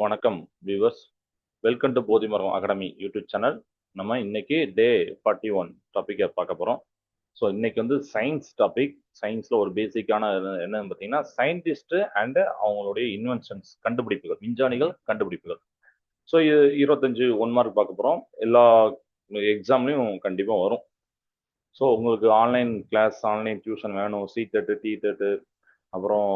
வணக்கம் viewers. Welcome to Bodhimaram academy YouTube channel. நம்ம இன்னைக்கு டே 41 டாப்பிக்கை பார்க்க போகிறோம். ஸோ இன்னைக்கு வந்து சயின்ஸ் டாபிக். சயின்ஸில் ஒரு பேசிக்கான என்னன்னு பார்த்தீங்கன்னா சயின்டிஸ்ட்டு அண்டு அவங்களுடைய இன்வென்ஷன்ஸ், கண்டுபிடிப்புகள், விஞ்ஞானிகள் கண்டுபிடிப்புகள். ஸோ இது 25 1 மார்க் பார்க்க போகிறோம். எல்லா எக்ஸாம்லையும் கண்டிப்பாக வரும். ஸோ உங்களுக்கு ஆன்லைன் கிளாஸ், ஆன்லைன் டியூஷன் வேணும், C-TET, T-TET, அப்புறம்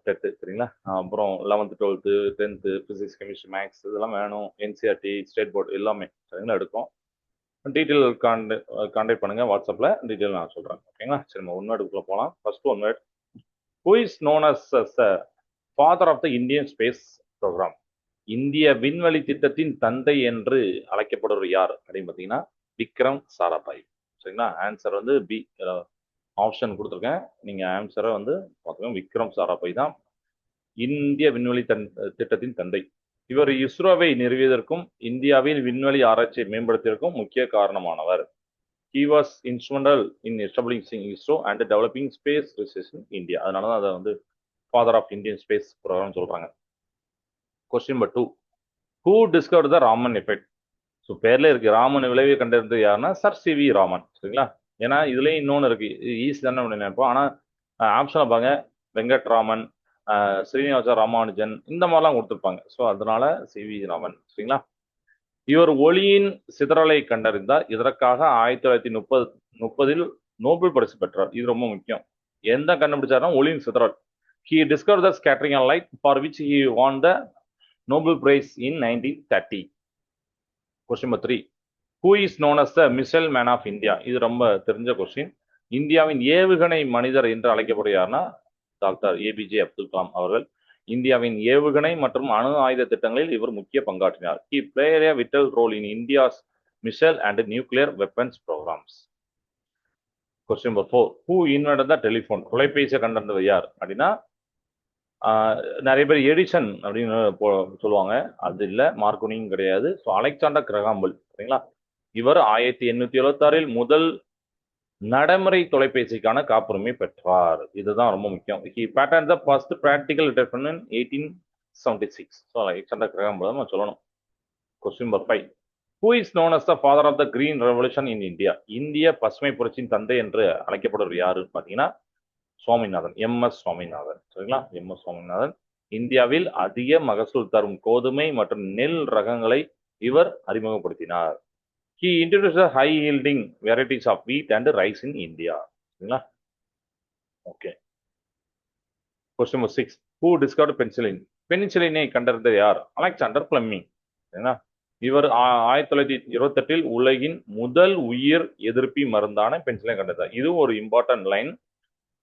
டெட்டு, சரிங்களா? அப்புறம் 11th 12th 10th physics, chemistry, maths இதெல்லாம் வேணும். என்சிஆர்டி, ஸ்டேட் போர்டு எல்லாமே சரிங்களா எடுக்கும். டீட்டெயில் கான்டாக்ட் பண்ணுங்க வாட்ஸ்அப்பில், டீட்டெயில் நான் சொல்கிறேன். ஓகேங்களா? சரி, நம்ம ஒன் வேர்டுக்குள்ளே போகலாம். First one word, who is known as the father of the Indian space programme? இந்திய விண்வெளி திட்டத்தின் தந்தை என்று அழைக்கப்படுவர் யார் அப்படின்னு பார்த்தீங்கன்னா விக்ரம் சாராபாய். சரிங்களா? ஆன்சர் வந்து பி. ஆப்ஷன் கொடுத்துருக்கேன், நீங்கள் ஆன்சரை வந்து பார்த்துக்கோங்க. விக்ரம் சாராபாய் தான் இந்திய விண்வெளி திட்டத்தின் தந்தை. இவர் இஸ்ரோவை நிறுவியதற்கும் இந்தியாவின் விண்வெளி ஆராய்ச்சியை மேம்படுத்தியதற்கும் முக்கிய காரணமானவர். He was instrumental in establishing ISRO and developing space research in India. அதனால தான் அதை வந்து father of Indian space program சொல்றாங்க. Question number 2, who discovered the Raman effect? So பேர்ல இருக்கு, ராமன் விளைவை கண்டறிந்தது யாருன்னா சர் சி வி ராமன். சரிங்களா? ஏன்னா இதுலயும் இன்னொன்று இருக்கு, ஈஸி தானே அப்படின்னு நினைப்போம். ஆனால் ஆப்ஷனை பாருங்க, வெங்கட்ராமன், ஸ்ரீனிவாச ராமானுஜன் இந்த மாதிரிலாம் கொடுத்துருப்பாங்க. ஸோ அதனால சி வி ராமன். சரிங்களா? இவர் ஒளியின் சிதறலை கண்டறிந்தார். இதற்காக 1930 நோபல் பரிசு பெற்றார். இது ரொம்ப முக்கியம். எந்த கண்டுபிடிச்சாருன்னா ஒளியின் சிதறல். He discovered the scattering of light, for which he won the Nobel Prize in 1930. Question number 3, who is known as the missile man of India? இது ரொம்ப தெரிஞ்ச கொஸ்டின். இந்தியாவின் ஏவுகணை மனிதர் என்று அழைக்கப்படுகிறார்னா டாக்டர் ஏபிஜே அப்துல் கலாம் அவர்கள். இந்தியாவின் ஏவுகணை மற்றும் அணு ஆயுத திட்டங்களில் இவர் முக்கிய பங்காற்றினார். He played a vital role in India's missile and nuclear weapons programs. Question number 4, who invented the telephone? தொலைபேசியை கண்டறிந்தவர் யார் அப்படின்னா நிறைய பேர் எடிசன் அப்படின்னு சொல்லுவாங்க. அது இல்லை, மார்க்கோனியும் கிடையாது. So Alexander Graham Bell. சரிங்களா? இவர் 1876 முதல் நடைமுறை தொலைபேசிக்கான காப்புரிமை பெற்றார். இதுதான் ரொம்ப முக்கியம். He patented the first practical telephone in 1876. So Alexander Graham Bell தான் சொல்லணும். Question number 5, who is known as the father of the green revolution in India? இந்திய பசுமை புரட்சியின் தந்தை என்று அழைக்கப்படுவர் யாருன்னு பார்த்தீங்கன்னா சுவாமிநாதன், எம்.எஸ். சுவாமிநாதன். சரிங்களா? எம்.எஸ். சுவாமிநாதன். இந்தியாவில் அதிக மகசூல் தரும் கோதுமை மற்றும் நெல் ரகங்களை இவர் அறிமுகப்படுத்தினார். He introduced the high yielding varieties of wheat and rice in India. சரிங்களா? Okay. Question number 6, who discovered penicillin? பெனிசிலினை கண்டறிந்த யார்? Alexander Fleming. சரிங்களா? இவர் 1928 உலகின் முதல் உயிர் எதிர்ப்பி மருந்தான பென்சிலினை கண்டறிந்தார். இது ஒரு important line.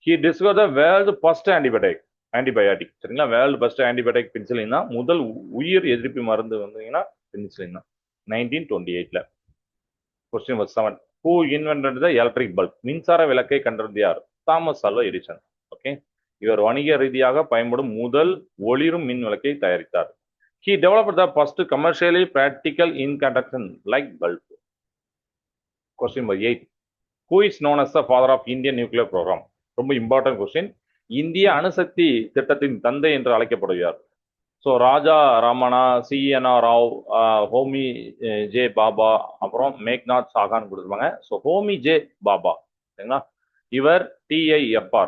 He discovered the world first antibiotic. சரிங்களா? வேர்ல்டு ஃபர்ஸ்ட் ஆன்டிபயோட்டிக் பென்சிலின் தான். முதல் உயிர் எதிர்ப்பு மருந்து வந்தீங்கன்னா பென்சிலின் தான், 1928. Question number 7, who invented the electric bulb? மின்சார விளக்கை கண்டறிந்த யார்? Thomas Alva Edison. ஓகே. இவர் வணிக ரீதியாக பயன்படும் முதல் ஒளிரும் மின் விளக்கை தயாரித்தார். He developed the first commercially practical incandescent light bulb. Question number 8, who is known as the father of Indian nuclear program? ரொம்ப இம்பார்ட்டன்ட் கொஸ்டின். இந்திய அணுசக்தி திட்டத்தின் தந்தை என்று அழைக்கப்படுகிறார். ஸோ ராஜா ராமனா, CNR ராவ், ஹோமி ஜே பாபா, அப்புறம் மேக்நாத் சாகான் கொடுத்துருப்பாங்க. So Homi J Baba. சரிங்களா? இவர் TIFR,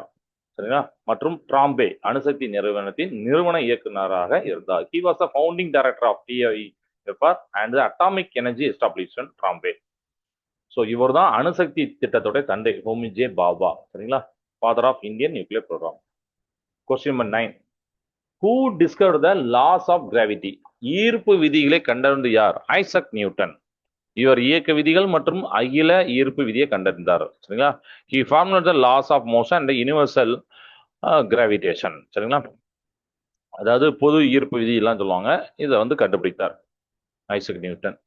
சரிங்களா, மற்றும் ட்ராம்பே அணுசக்தி நிறுவனத்தின் நிறுவன இயக்குநராக இருந்தார். He was the founding director of TIFR and the Atomic Energy Establishment, Trombay. So இவர் தான் அணுசக்தி திட்டத்தோட தந்தை, ஹோமி ஜே பாபா. சரிங்களா? Father of Indian nuclear program. Question number 9, who discovered the laws of gravity? ஈர்ப்பு விதிகளை கண்டறிந்த யார்? Isaac Newton. இவர் இயக்க விதிகள் மற்றும் அகில ஈர்ப்பு விதியை கண்டறிந்தார். சரிங்களா? He formed the laws of motion and the universal gravitation. சரிங்களா? அதாவது பொது ஈர்ப்பு விதி எல்லாம் சொல்லுவாங்க. இதை வந்து கண்டுபிடித்தார் Isaac Newton.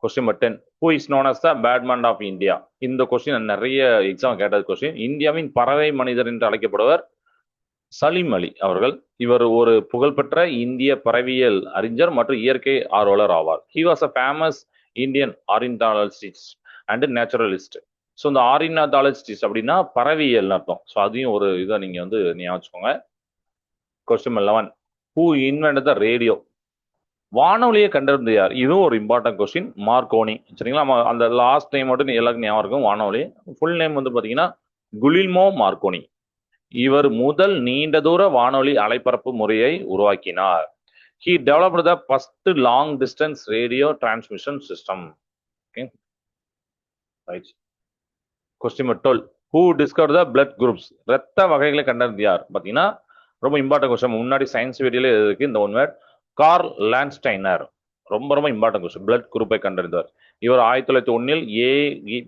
Question number 10, who is known as the Padman of India? இந்த கொஸ்டின் நிறைய எக்ஸாம் கேட்டது கொஸ்டின். இந்தியாவின் பறவை மனிதர் என்று அழைக்கப்படுவர் சலீம் அலி அவர்கள். இவர் ஒரு புகழ்பெற்ற இந்திய பறவையியல் அறிஞர் மற்றும் இயற்கை ஆர்வலர் ஆவார். He was a famous Indian ornithologist and naturalist. So இந்த ஆர்னித்தாலஜிஸ்ட் அப்படின்னா பறவையியல் அர்த்தம். ஸோ அதையும் ஒரு இதை நீங்கள் வந்து ஞாபகம் வச்சுக்கோங்க. Question 11, who invented the radio? வானொலியை கண்டறிந்த யார்? இதுவும் ஒரு இம்பார்ட்டன்ட் கொஸ்டின். மார்க்கோனி. சரிங்களா? அந்த லாஸ்ட் நேம் மட்டும் எல்லாருக்கும் ஞாபகம் இருக்கும். வானொலி. ஃபுல் நேம் வந்து பாத்தீங்கன்னா குலில்மோ மார்க்கோனி. இவர் முதல் நீண்ட தூர வானொலி அலைபரப்பு முறையை உருவாக்கினார். He developed the first long distance radio transmission system. Okay. Right. Question number 12. Who discovered the blood groups? ரத்த வகைகளை கண்டறிந்த யார்? பாத்தீங்கன்னா ரொம்ப இம்பார்ட்டன்ட் கொஸ்டின். முன்னாடி சயின்ஸ் வீடியோல இருக்கு இந்த ஒன் வேர்ட். Curl Landsteiner. ரொம்ப ரொம்ப இம்பார்ட்டன்ட் கொஸ்டின். பிளட் குரூப்பை கண்டறிந்தார். இவர் 1901 ஏ,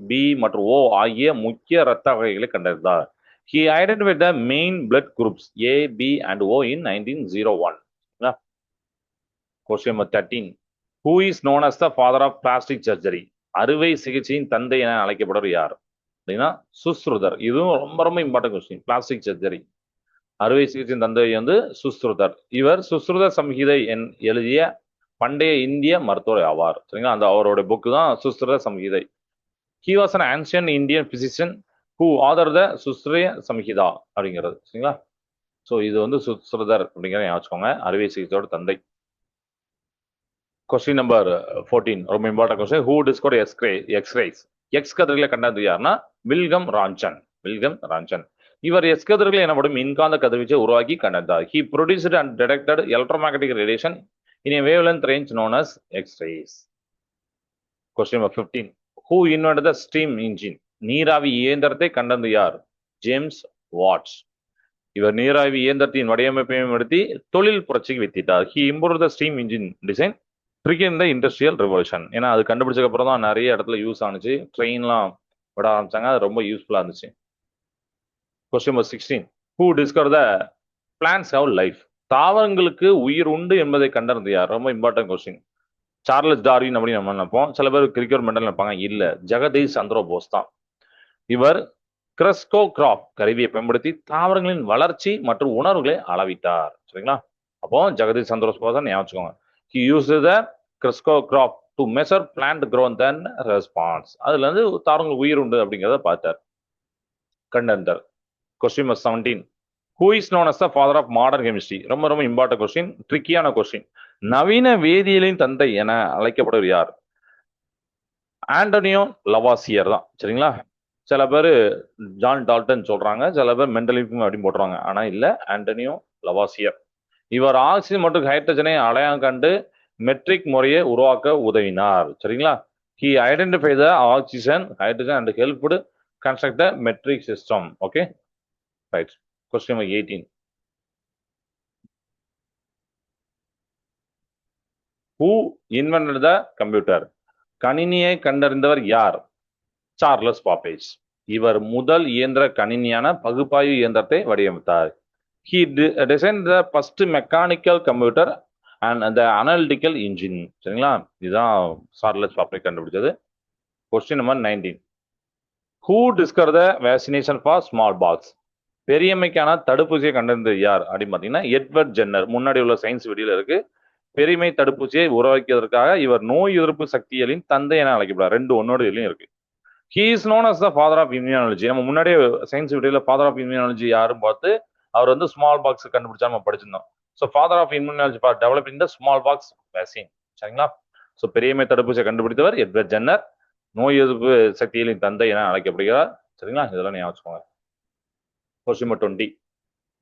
பி மற்றும் ஓ ஆகிய முக்கிய ரத்த வகைகளை கண்டறிந்தார். He identified the main blood groups A, B and O in 1901. Question number 13. Who is known as the father of plastic surgery? அறுவை சிகிச்சையின் தந்தை என அழைக்கப்படுவர் யார்? அப்படின்னா சுஸ்ருதர். இதுவும் ரொம்ப ரொம்ப இம்பார்ட்டன்ட் கொஸ்டின். பிளாஸ்டிக் சர்ஜரி அறுவை சிகிச்சையின் தந்தை வந்து சுஸ்ருதர். இவர் சுஸ்ருதர் சம்ஹிதை எழுதிய பண்டைய இந்திய மருத்துவர் ஆவார். சரிங்களா? அந்த அவரோட புக்கு தான் சுஸ்ருதர் சம்ஹிதை. He was an ancient Indian physician who authored the சுஸ்ரிய Samhita அப்படிங்கிறது. சரிங்களா? ஸோ இது வந்து சுஸ்ருதர் அப்படிங்கிறத ஞாபகம். அறுவை சிகிச்சையோட தந்தை. கொஸ்டின் நம்பர் 14 ரொம்ப important question. Who discover X-rays? X கதிர்களை கண்டது யாருன்னா வில்கம் ரான்சன். வில்கம் ரான்சன். இவர் எக்ஸ் கதிர்கள் எனப்படும் மின்காந்த கதிர்வீச்சை உருவாக்கி கண்டறிந்தார். He produced and detected electromagnetic radiation in a wavelength range known as X-rays. Question number 15. Who invented the steam engine? நீராவி இயந்திரத்தை கண்டறிந்த யார்? James Watts. இவர் நீராவி இயந்திரத்தின் வடிவமைப்பை மேம்படுத்தி தொழில் புரட்சிக்கு வித்திட்டார். He improved the steam engine design triggering the industrial revolution. ஏன்னா அது கண்டுபிடிச்சதுக்கு அப்புறம் தான் நிறைய இடத்துல யூஸ் ஆனிச்சு. ட்ரெயின்லாம் விட ஆரம்பிச்சாங்க. அது ரொம்ப யூஸ்ஃபுல்லா இருந்துச்சு. Question number 16. Who discovered the plants have life? தாவரங்களுக்கு உயிர் உண்டு என்பதை கண்டறிந்த யார்? ரொம்ப இம்பார்ட்டன்ட் கொஸ்டின். சார்லஸ் டார்வின் அப்படின்னு நம்ம நினைப்போம். சில பேர் கிரிக்கெட் மெண்டல் நினைப்பாங்க. இல்ல, ஜெகதீஷ் சந்திர போஸ் தான். இவர் கிரெஸ்கோகிராஃப் கருவியை பயன்படுத்தி தாவரங்களின் வளர்ச்சி மற்றும் உணர்வுகளை அளவிட்டார். சரிங்களா? அப்போ ஜெகதீஷ் சந்திர போஸ் தான் ஞாபகம். He used the கிரெஸ்கோகிராஃப் to measure plant growth and response. அதுல இருந்து தாவரங்களுக்கு உயிர் உண்டு அப்படிங்கிறத பார்த்தார், கண்டறிந்தார். Question number 17. Who is known as the father of modern chemistry? ரொம்ப ரொம்ப இம்பார்ட்டன்ட் கொஸ்டின். ட்ரிக்கியான கொஸ்டின். நவீன வேதியியலின் தந்தை என அழைக்கப்படுவர் யார்? ஆண்டனியோ லவாசியர் தான். சரிங்களா? சில பேர் ஜான் டால்டன் சொல்றாங்க, சில பேர் மெண்டலிஃபம் அப்படின்னு போட்டுறாங்க. ஆனா இல்ல, ஆண்டனியோ லவாசியர். இவர் ஆக்சிஜன் மற்றும் ஹைட்ரஜனை அடையாளம் கண்டு மெட்ரிக் முறையை உருவாக்க உதவினார். சரிங்களா? He identified the oxygen, hydrogen and helped construct the metric system. Okay, right. Question number 18. Who invented the computer? கணினியை கண்டறிந்தவர் யார்? Charles Babbage. இவர் முதல் இயந்திர கணினியான பகுப்பாய்வு இயந்திரத்தை வடிவமைத்தார். He designed the first mechanical computer and the analytical engine. சரிங்களா? இதுதான் சார்லஸ் பாப்பேஜ் கண்டுபிடிச்சது. Question number 19. Who discovered the vaccination for smallpox? பெரியம்மைக்கான தடுப்பூசியை கண்டறிந்தது யார் அப்படின்னு பார்த்தீங்கன்னா எட்வர்ட் ஜென்னர். முன்னாடி உள்ள சயின்ஸ் வீடியோல இருக்கு. பெருமை தடுப்பூசியை உருவாக்கியதற்காக இவர் நோய் எதிர்ப்பு சக்திகளின் தந்தை என அழைக்கப்படுறார். ரெண்டு ஒன்னோட இதுலயும் இருக்கு. He is known as the father of immunology. நம்ம முன்னாடியே சயின்ஸ் வீடியோல ஃபாதர் ஆஃப் இம்யூனாலஜி யாரும் பார்த்து அவர் வந்து ஸ்மால் பாக்ஸ் கண்டுபிடிச்சா நம்ம படிச்சிருந்தோம். So father of immunology for developing the smallpox vaccine. சரிங்களா? ஸோ பெரியமை தடுப்பூசியை கண்டுபிடித்தவர் எட்வர்ட் ஜென்னர். நோய் எதிர்ப்பு சக்திகளின் தந்தை என அழைக்கப்படுகிறார். சரிங்களா? இதெல்லாம் ஞாபகம் வச்சுக்கோங்க. Question number 20.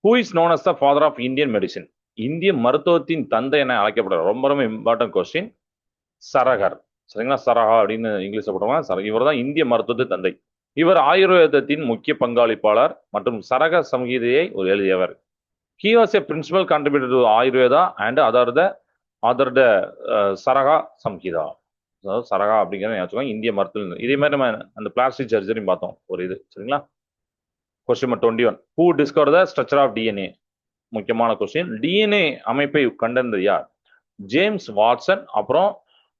Who is known as the father of Indian medicine? இந்திய மருத்துவத்தின் தந்தை என அழைக்கப்படுறார். ரொம்ப ரொம்ப இம்பார்ட்டன்ட் கொஸ்டின். சரகர். சரிங்களா? சரகா அப்படின்னு இங்கிலீஷ்ல போடுவாங்க. இவர் தான் இந்திய மருத்துவத்தின் தந்தை. இவர் ஆயுர்வேதத்தின் முக்கிய பங்காளிப்பாளர் மற்றும் சரக சம்ஹிதையை எழுதியவர். He was a principal contributor to Ayurveda and authored Charaka Samhita. அதாவது சரகா அப்படிங்கிறத ஞாபகம். இந்திய மருத்துவம். இதே மாதிரி நம்ம அந்த பிளாஸ்டிக் சர்ஜரி பார்த்தோம் ஒரு இது. சரிங்களா? Question number 21. Who discovered the structure of DNA? முக்கியமான கொஸ்டின். டிஎன்ஏ அமைப்பை கண்டறிந்தது யார்? ஜேம்ஸ் வாட்சன் அப்புறம்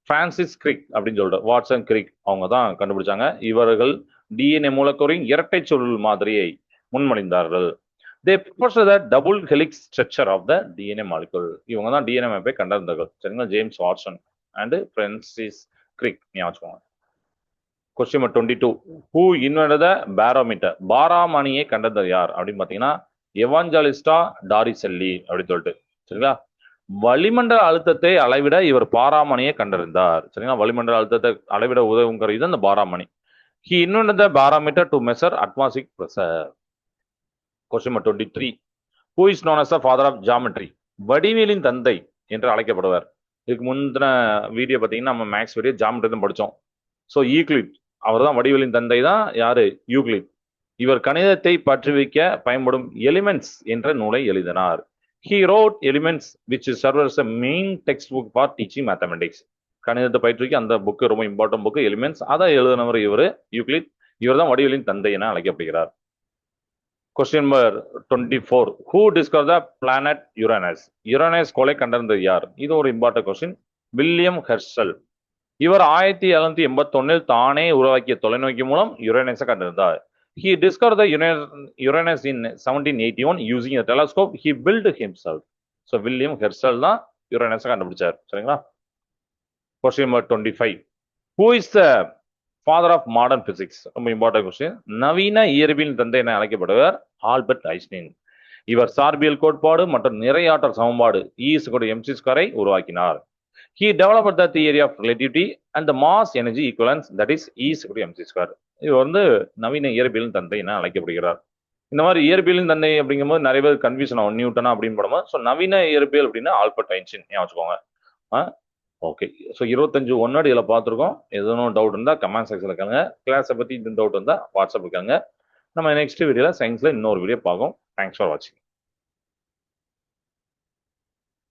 பிரான்சிஸ் கிரிக் அப்படின்னு சொல்லிட்டு வாட்சன் கிரிக் அவங்க தான் கண்டுபிடிச்சாங்க. இவர்கள் டிஎன்ஏ மூலக்கூறின் இரட்டை சுருள் மாதிரியை முன்மொழிந்தார்கள். They proposed the double helix structure of the DNA molecule. இவங்க தான் டிஎன்ஏ அமைப்பை கண்டறிந்தார்கள். சரிங்களா? ஜேம்ஸ் வாட்சன் அண்ட் பிரான்சிஸ் கிரிக் ஞாபகம். Question number 22. Who invented the barometer? பாராமணியை கண்டறிந்தது யார் அப்படின்னு பார்த்தீங்கன்னா எவாஞ்சலிஸ்டா டாரிசெல்லி அப்படின்னு சொல்லிட்டு. சரிங்களா? வளிமண்டல அழுத்தத்தை அளவிட இவர் பாராமணியை கண்டறிந்தார். சரிங்களா? வளிமண்டல அழுத்தத்தை அளவிட உதவுங்கிற இது அந்த பாராமணி. He invented the barometer to measure atmospheric pressure. Question number 23. Who is known as the father of geometry? வடிவியலின் தந்தை என்று அழைக்கப்படுவார். இதுக்கு முந்தின வீடியோ பார்த்தீங்கன்னா நம்ம மேக்ஸ் வீடியோ ஜாமெட்ரி தான் படித்தோம். ஸோ யூக்ளிட் அவர் தான் வடிவியலின் தந்தை தான் யாரு? யூக்ளிட். இவர் கணிதத்தை பற்றுவிக்க பயன்படும் எலிமெண்ட்ஸ் என்ற நூலை எழுதினார். He wrote Elements, which serves as a main textbook for teaching mathematics. கணிதத்தை பயிற்றுவிக்க அந்த புக்கு ரொம்ப இம்பார்ட்டன்ட் புக்கு எலிமெண்ட்ஸ். அதை எழுதினவர் இவர் யூக்ளிட். இவர் தான் வடிவியலின் தந்தை என அழைக்கப்படுகிறார். Question number 24. Who discovered the planet Uranus? Uranus கோளை கண்டறிந்தது யார்? இது ஒரு இம்பார்ட்டன்ட் கொஸ்டின். William Herschel. இவர் 1781 தானே உருவாக்கிய தொலைநோக்கி மூலம் யுரேனஸை கண்டறிந்தார். He discovered the Uranus in 1781 using a telescope he built himself. So William Herschel தான் யுரேனஸை கண்டுபிடிச்சார். சரிங்களா? Question number 25. Who is the father of modern physics? ரொம்ப இம்பார்ட்டன்ட் கொஸ்டின். நவீன இயற்பியலின் தந்தை என அழைக்கப்படுவர் ஆல்பர்ட் ஐன்ஸ்டீன். இவர் சார்பியல் கோட்பாடு மற்றும் நிறையாற்றல் சமன்பாடு E=mc² உருவாக்கினார். He developed the theory of relativity and the mass energy equivalence, that is E=mc². இவர் வந்து நவீன இயற்பியலின் தந்தை என அழைக்கப்படுகிறார். இந்த மாதிரி இயற்பியலின் தந்தை அப்படிங்கும்போது நிறைய பேர் கன்ஃபியூஷன் ஆகும். நியூட்டனா அப்படின்னு போடும்போது ஸோ நவீன இயற்பியல் அப்படின்னா ஆல்பர்ட் ஐன்ஸ்டீன் ஞாபகம் வச்சுக்கோங்க. ஓகே. ஸோ 25 ஒன்னடி இதில் பார்த்துருக்கோம். எதுவும் டவுட் இருந்தால் கமெண்ட் செக்ஷனில் கேளுங்க. கிளாஸை பற்றி இந்த டவுட் இருந்தால் வாட்ஸ்அப் கேளுங்க. நம்ம நெக்ஸ்ட் வீடியோவில் சயின்ஸில் இன்னொரு வீடியோ பார்ப்போம். தேங்க்ஸ் ஃபார் வாட்சிங்.